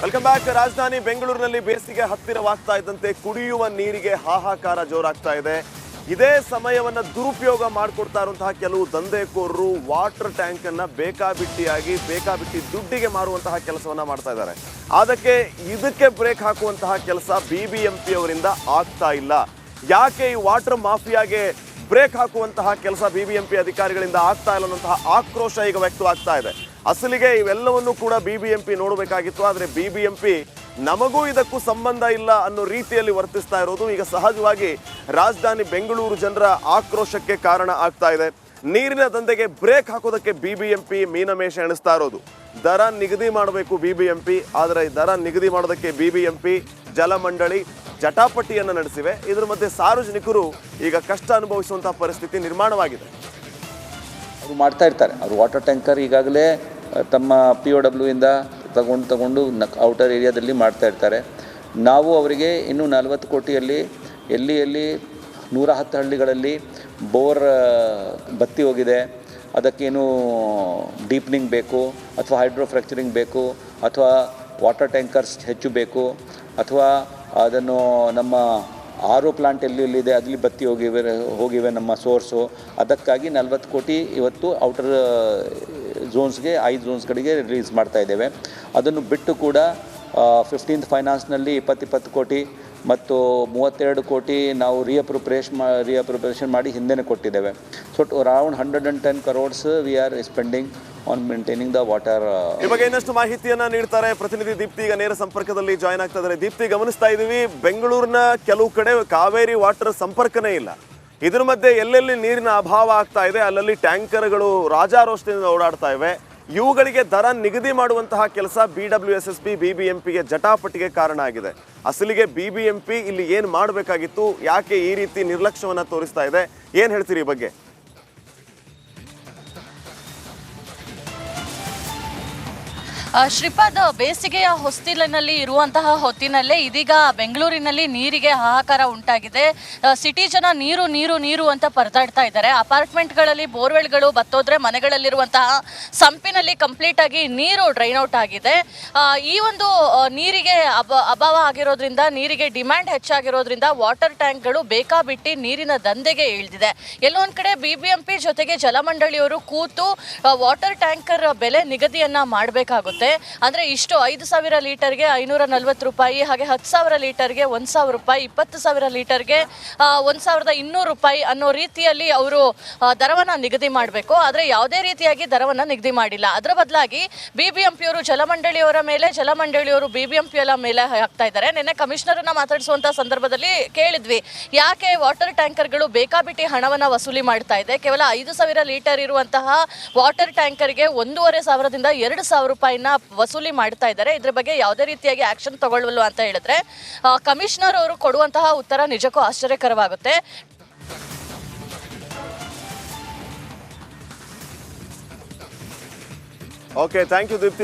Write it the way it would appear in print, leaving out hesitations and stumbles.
Welcome back. ರಾಜಧಾನಿ ಬೆಂಗಳೂರಿನಲ್ಲಿ ಬೇಸಿಗೆ ಹತ್ತಿರವಾಗ್ತಾ ಇದ್ದಂತೆ ಕುಡಿಯುವ ನೀರಿಗೆ ಹಾಹಾಕಾರ ಜೋರಾಗ್ತಾ ಇದೆ. ಇದೇ ಸಮಯವನ್ನ ದುರುಪಯೋಗ ಮಾಡಿಕೊಡ್ತಾ ಇರುವಂತಹ ಕೆಲವು ದಂಧೆಕೋರರು ವಾಟರ್ ಟ್ಯಾಂಕ್ ಅನ್ನ ಬೇಕಾಬಿಟ್ಟಿ ದುಡ್ಡಿಗೆ ಮಾರುವಂತಹ ಕೆಲಸವನ್ನ ಮಾಡ್ತಾ ಇದ್ದಾರೆ. ಇದಕ್ಕೆ ಬ್ರೇಕ್ ಹಾಕುವಂತಹ ಕೆಲಸ BBMP ಅವರಿಂದ ಆಗ್ತಾ ಇಲ್ಲ. ಯಾಕೆ ಈ ವಾಟರ್ ಮಾಫಿಯಾಗೆ ಬ್ರೇಕ್ ಹಾಕುವಂತಹ ಕೆಲಸ BBMP ಅಧಿಕಾರಿಗಳಿಂದ ಆಗ್ತಾ ಇಲ್ಲ ಅನ್ನುವಂತಹ ಆಕ್ರೋಶ ಈಗ ವ್ಯಕ್ತವಾಗ್ತಾ ಇದೆ. ಅಸಲಿಗೆ ಇವೆಲ್ಲವನ್ನೂ ಕೂಡ BBMP ನೋಡಬೇಕಾಗಿತ್ತು. ಆದರೆ BBMP ನಮಗೂ ಇದಕ್ಕೂ ಸಂಬಂಧ ಇಲ್ಲ ಅನ್ನೋ ರೀತಿಯಲ್ಲಿ ವರ್ತಿಸ್ತಾ ಇರೋದು ಈಗ ಸಹಜವಾಗಿ ರಾಜಧಾನಿ ಬೆಂಗಳೂರು ಜನರ ಆಕ್ರೋಶಕ್ಕೆ ಕಾರಣ ಆಗ್ತಾ ಇದೆ. ನೀರಿನ ದಂಧೆಗೆ ಬ್ರೇಕ್ ಹಾಕೋದಕ್ಕೆ BBMP ಮೀನಮೇಷ ಎಣಿಸ್ತಾ ಇರೋದು. ದರ ನಿಗದಿ ಮಾಡಬೇಕು BBMP, ಆದರೆ ದರ ನಿಗದಿ ಮಾಡೋದಕ್ಕೆ BBMP ಜಲಮಂಡಳಿ ಜಟಾಪಟಿಯನ್ನು ನಡೆಸಿವೆ. ಇದರ ಮಧ್ಯೆ ಸಾರ್ವಜನಿಕರು ಈಗ ಕಷ್ಟ ಅನುಭವಿಸುವಂತಹ ಪರಿಸ್ಥಿತಿ ನಿರ್ಮಾಣವಾಗಿದೆ. ಅವರು ಮಾಡ್ತಾ ಇರ್ತಾರೆ. ಅವರು ವಾಟರ್ ಟ್ಯಾಂಕರ್ ಈಗಾಗಲೇ ತಮ್ಮ POW ಇಂದ ತಗೊಂಡು ಔಟರ್ ಏರಿಯಾದಲ್ಲಿ ಮಾಡ್ತಾ ಇರ್ತಾರೆ. ನಾವು ಅವರಿಗೆ ಇನ್ನೂ 40 ಕೋಟಿಯಲ್ಲಿ ಎಲ್ಲಿ 110 ಹಳ್ಳಿಗಳಲ್ಲಿ ಬೋರ್ ಬತ್ತಿ ಹೋಗಿದೆ, ಅದಕ್ಕೇನು ಡೀಪ್ನಿಂಗ್ ಬೇಕು ಅಥವಾ ಹೈಡ್ರೋ ಫ್ರ್ಯಾಕ್ಚರಿಂಗ್ ಬೇಕು ಅಥವಾ ವಾಟರ್ ಟ್ಯಾಂಕರ್ಸ್ ಹೆಚ್ಚು ಬೇಕು ಅಥವಾ ಅದನ್ನು ನಮ್ಮ RO ಪ್ಲಾಂಟ್ ಎಲ್ಲಿದೆ ಅಲ್ಲಿ ಬತ್ತಿ ಹೋಗಿವೆ ನಮ್ಮ ಸೋರ್ಸು. ಅದಕ್ಕಾಗಿ 40 ಕೋಟಿ ಇವತ್ತು ಔಟರ್ ಝೋನ್ಸ್ಗೆ 5 ಝೋನ್ಸ್ಗಳಿಗೆ ರಿಲೀಸ್ ಮಾಡ್ತಾ ಇದ್ದೇವೆ. ಅದನ್ನು ಬಿಟ್ಟು ಕೂಡ 15th ಫೈನಾನ್ಸ್ನಲ್ಲಿ 20 ಕೋಟಿ ಮತ್ತು 32 ಕೋಟಿ ನಾವು ರಿಅಪ್ರೊಪ್ರಿಯೇಷನ್ ಮಾಡಿ ಹಿಂದೆನೇ ಕೊಟ್ಟಿದ್ದೇವೆ. So around 110 crores we are spending on maintaining the water. ಈ ಬಗ್ಗೆ ಇನ್ನಷ್ಟು ಮಾಹಿತಿಯನ್ನ ನೀಡ್ತಾರೆ ಪ್ರತಿನಿಧಿ ದೀಪ್ತಿ. ಈಗ ನೇರ ಸಂಪರ್ಕದಲ್ಲಿ ಜಾಯ್ನ್ ಆಗ್ತಾ ಇದ್ದಾರೆ. ದೀಪ್ತಿ, ಗಮನಿಸ್ತಾ ಇದೀವಿ ಬೆಂಗಳೂರಿನ ಕೆಲವು ಕಡೆ ಕಾವೇರಿ ವಾಟರ್ ಸಂಪರ್ಕನೇ ಇಲ್ಲ. ಇದ್ರ ಮಧ್ಯೆ ಎಲ್ಲೆಲ್ಲಿ ನೀರಿನ ಅಭಾವ ಆಗ್ತಾ ಇದೆ ಅಲ್ಲಲ್ಲಿ ಟ್ಯಾಂಕರ್ಗಳು ರಾಜಾರೋಷದಿಂದ ಓಡಾಡ್ತಾ ಇವೆ. ಇವುಗಳಿಗೆ ದರ ನಿಗದಿ ಮಾಡುವಂತಹ ಕೆಲಸ BWSSB BBMPಗೆ ಜಟಾಪಟಿಗೆ ಕಾರಣ ಆಗಿದೆ. ಅಸಲಿಗೆ BBMP ಇಲ್ಲಿ ಏನು ಮಾಡಬೇಕಾಗಿತ್ತು, ಯಾಕೆ ಈ ರೀತಿ ನಿರ್ಲಕ್ಷ್ಯವನ್ನ ತೋರಿಸ್ತಾ ಇದೆ, ಏನು ಹೇಳ್ತೀರಿ ಈ ಬಗ್ಗೆ? ಶ್ರೀಪಾದ್, ಬೇಸಿಗೆಯ ಹೊಸ್ತಿಲಿನಲ್ಲಿ ಇರುವಂತಹ ಹೊತ್ತಿನಲ್ಲೇ ಇದೀಗ ಬೆಂಗಳೂರಿನಲ್ಲಿ ನೀರಿಗೆ ಹಾಹಾಕಾರ ಉಂಟಾಗಿದೆ. ಸಿಟಿ ಜನ ನೀರು ನೀರು ನೀರು ಅಂತ ಪರದಾಡ್ತಾ ಇದ್ದಾರೆ. ಅಪಾರ್ಟ್ಮೆಂಟ್ಗಳಲ್ಲಿ ಬೋರ್ವೆಲ್ಗಳು ಬತ್ತೋದ್ರೆ ಮನೆಗಳಲ್ಲಿರುವಂತಹ ಸಂಪಿನಲ್ಲಿ ಕಂಪ್ಲೀಟ್ ಆಗಿ ನೀರು ಡ್ರೈನ್ ಔಟ್ ಆಗಿದೆ. ಈ ಒಂದು ನೀರಿಗೆ ಅಭಾವ ಆಗಿರೋದ್ರಿಂದ, ನೀರಿಗೆ ಡಿಮ್ಯಾಂಡ್ ಹೆಚ್ಚಾಗಿರೋದ್ರಿಂದ ವಾಟರ್ ಟ್ಯಾಂಕ್ಗಳು ಬೇಕಾಬಿಟ್ಟು ನೀರಿನ ದಂಧೆಗೆ ಇಳಿದಿದೆ. ಎಲ್ಲೊಂದು ಕಡೆ BBMP ಜೊತೆಗೆ ಜಲಮಂಡಳಿಯವರು ಕೂತು ವಾಟರ್ ಟ್ಯಾಂಕರ್ ಬೆಲೆ ನಿಗದಿಯನ್ನ ಮಾಡಬೇಕಾಗುತ್ತೆ. ಅಂದ್ರೆ ಇಷ್ಟು 5,000 ಲೀಟರ್ಗೆ 540 ರೂಪಾಯಿ, ಹಾಗೆ 10,000 ಲೀಟರ್ಗೆ 1,000 ರೂಪಾಯಿ, 20,000 ಲೀಟರ್ಗೆ 1,200 ರೂಪಾಯಿ ಅನ್ನೋ ರೀತಿಯಲ್ಲಿ ಅವರು ದರವನ್ನ ನಿಗದಿ ಮಾಡಬೇಕು. ಆದ್ರೆ ಯಾವುದೇ ರೀತಿಯಾಗಿ ದರವನ್ನ ನಿಗದಿ ಮಾಡಿಲ್ಲ. ಅದರ ಬದಲಾಗಿ BBMP ಅವರು ಜಲಮಂಡಳಿಯವರ ಮೇಲೆ, ಜಲಮಂಡಳಿಯವರು BBMP ಮೇಲೆ ಹಾಕ್ತಾ ಇದ್ದಾರೆ. ನಿನ್ನೆ ಕಮಿಷನರ್ನ ಮಾತಾಡಿಸುವಂತ ಸಂದರ್ಭದಲ್ಲಿ ಕೇಳಿದ್ವಿ, ಯಾಕೆ ವಾಟರ್ ಟ್ಯಾಂಕರ್ಗಳು ಬೇಕಾಬಿಟ್ಟಿ ಹಣವನ್ನ ವಸೂಲಿ ಮಾಡ್ತಾ ಇದೆ. ಕೇವಲ 5,000 ಲೀಟರ್ ಇರುವಂತಹ ವಾಟರ್ ಟ್ಯಾಂಕರ್ಗೆ 1,500ದಿಂದ 2,000 ರೂಪಾಯಿನ ವಸೂಲಿ ಮಾಡ್ತಾ ಇದ್ದಾರೆ. ಇದ್ರ ಬಗ್ಗೆ ಯಾವುದೇ ರೀತಿಯಾಗಿ ಆಕ್ಷನ್ ತಗೊಳ್ಳಲ್ಲ ಅಂತ ಹೇಳಿದ್ರೆ ಕಮಿಷನರ್ ಅವರು ಕೊಡುವಂತಹ ಉತ್ತರ ನಿಜಕ್ಕೂ ಆಶ್ಚರ್ಯಕರವಾಗುತ್ತೆ. Okay, thank you Deepti.